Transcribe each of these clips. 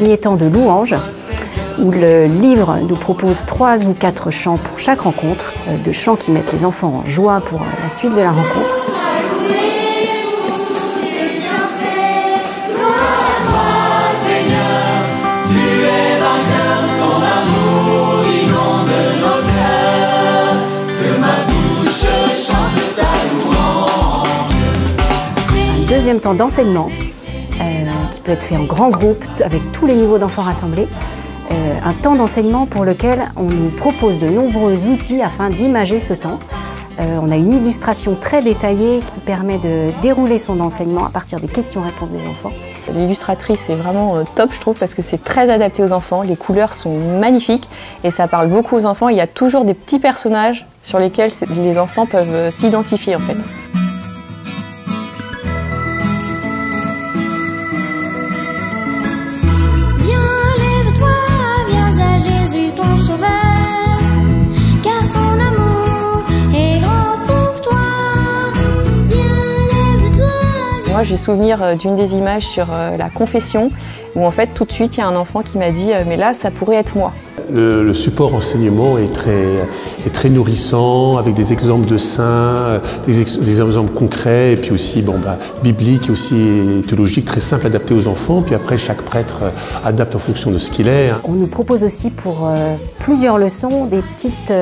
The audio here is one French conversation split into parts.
premier temps de louange, où le livre nous propose 3 ou 4 chants pour chaque rencontre, de chants qui mettent les enfants en joie pour la suite de la rencontre. Deuxième temps d'enseignement, qui peut être fait en grand groupe, avec tous les niveaux d'enfants rassemblés. Un temps d'enseignement pour lequel on nous propose de nombreux outils afin d'imager ce temps. On a une illustration très détaillée qui permet de dérouler son enseignement à partir des questions-réponses des enfants. L'illustratrice est vraiment top, je trouve, parce que c'est très adapté aux enfants. Les couleurs sont magnifiques et ça parle beaucoup aux enfants. Il y a toujours des petits personnages sur lesquels les enfants peuvent s'identifier en fait. Moi, j'ai souvenir d'une des images sur la confession où en fait tout de suite il y a un enfant qui m'a dit mais là ça pourrait être moi. Le support enseignement est très nourrissant avec des exemples de saints, des exemples concrets et puis aussi bibliques et aussi théologiques très simples adaptés aux enfants. Puis après chaque prêtre adapte en fonction de ce qu'il est. On nous propose aussi pour plusieurs leçons des petites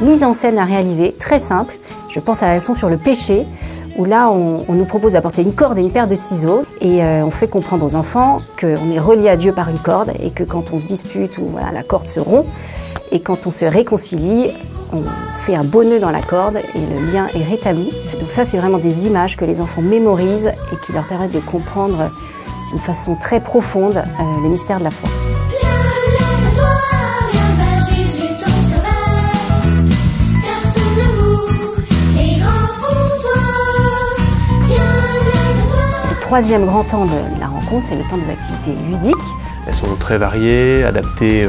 mises en scène à réaliser très simples. Je pense à la leçon sur le péché, où là, on nous propose d'apporter une corde et une paire de ciseaux et on fait comprendre aux enfants qu'on est relié à Dieu par une corde et que quand on se dispute, la corde se rompt et quand on se réconcilie, on fait un beau nœud dans la corde et le lien est rétabli. Donc ça, c'est vraiment des images que les enfants mémorisent et qui leur permettent de comprendre d'une façon très profonde les mystères de la foi. Le troisième grand temps de la rencontre, c'est le temps des activités ludiques. Elles sont très variées, adaptées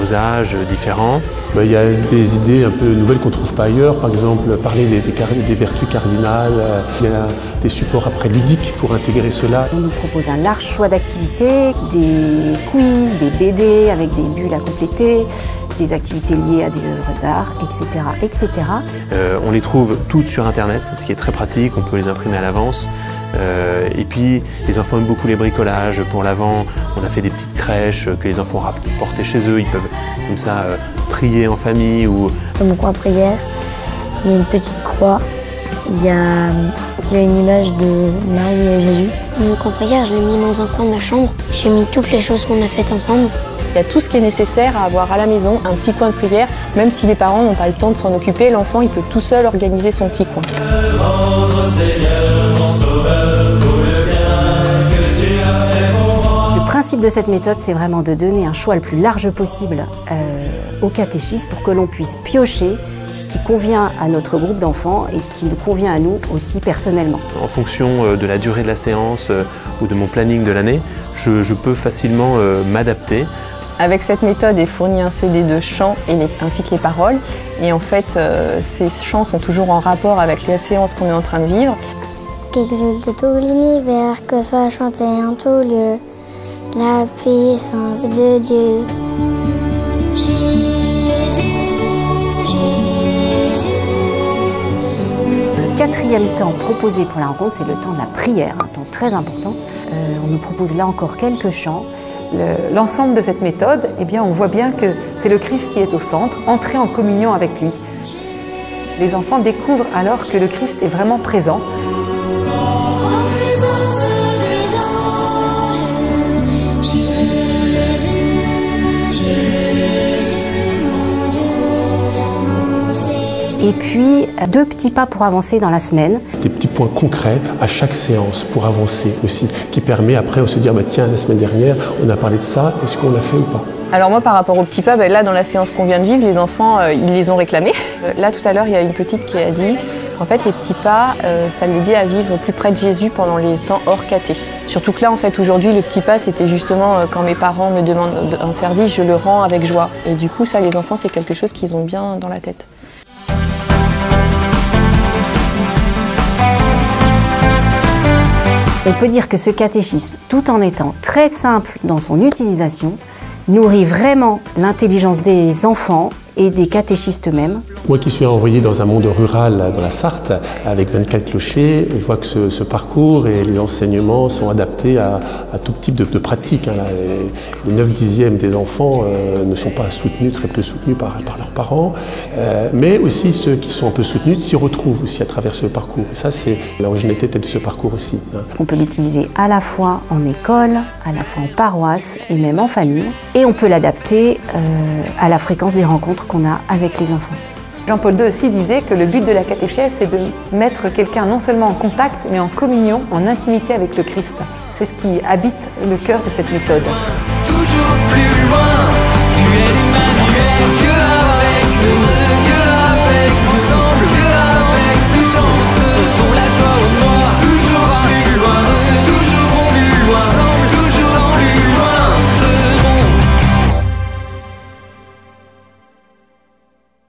aux âges différents. Il y a des idées un peu nouvelles qu'on ne trouve pas ailleurs, par exemple parler des vertus cardinales, il y a des supports après ludiques pour intégrer cela. On nous propose un large choix d'activités, des quiz, des BD avec des bulles à compléter, des activités liées à des œuvres d'art, etc., etc. On les trouve toutes sur Internet, ce qui est très pratique, on peut les imprimer à l'avance. Et puis les enfants aiment beaucoup les bricolages. Pour l'Avent, on a fait des petites crèches que les enfants rapportent chez eux. Ils peuvent comme ça prier en famille. Dans mon coin prière, il y a une petite croix, il y a une image de Marie et Jésus. Mon coin prière, je l'ai mis dans un coin de ma chambre. J'ai mis toutes les choses qu'on a faites ensemble. Il y a tout ce qui est nécessaire à avoir à la maison, un petit coin de prière. Même si les parents n'ont pas le temps de s'en occuper, l'enfant il peut tout seul organiser son petit coin. Le principe de cette méthode, c'est vraiment de donner un choix le plus large possible au catéchisme pour que l'on puisse piocher ce qui convient à notre groupe d'enfants et ce qui nous convient à nous aussi personnellement. En fonction de la durée de la séance ou de mon planning de l'année, je peux facilement m'adapter. Avec cette méthode est fourni un CD de chants ainsi que les paroles. Et en fait, ces chants sont toujours en rapport avec la séance qu'on est en train de vivre. Qu'exulte tout l'univers, que soit chanté en tout lieu, la puissance de Dieu. Le quatrième temps proposé pour la rencontre, c'est le temps de la prière, un temps très important. On nous propose là encore quelques chants. L'ensemble de cette méthode, on voit bien que c'est le Christ qui est au centre, entrer en communion avec lui. Les enfants découvrent alors que le Christ est vraiment présent. Et puis, 2 petits pas pour avancer dans la semaine. Des petits points concrets à chaque séance pour avancer aussi, qui permet après de se dire tiens, la semaine dernière, on a parlé de ça, est-ce qu'on l'a fait ou pas? Alors moi, par rapport aux petits pas, là, dans la séance qu'on vient de vivre, les enfants, ils les ont réclamés. Là, tout à l'heure, il y a une petite qui a dit en fait, les petits pas, ça l'aidait à vivre plus près de Jésus pendant les temps hors caté. Surtout que là, en fait, aujourd'hui, le petit pas, c'était justement quand mes parents me demandent un service, je le rends avec joie. Et du coup, ça, les enfants, c'est quelque chose qu'ils ont bien dans la tête. On peut dire que ce catéchisme, tout en étant très simple dans son utilisation, nourrit vraiment l'intelligence des enfants et des catéchistes eux-mêmes. Moi qui suis envoyé dans un monde rural dans la Sarthe, avec 24 clochers, je vois que ce parcours et les enseignements sont adaptés à tout type de pratiques. Les 9/10 des enfants ne sont pas soutenus, très peu soutenus par leurs parents, mais aussi ceux qui sont un peu soutenus s'y retrouvent aussi à travers ce parcours. Et ça, c'est l'originalité de ce parcours aussi. On peut l'utiliser à la fois en école, à la fois en paroisse et même en famille. Et on peut l'adapter à la fréquence des rencontres qu'on a avec les enfants. Jean-Paul II aussi disait que le but de la catéchèse, c'est de mettre quelqu'un non seulement en contact, mais en communion, en intimité avec le Christ. C'est ce qui habite le cœur de cette méthode. Toujours plus loin, tu es l'Emmanuel.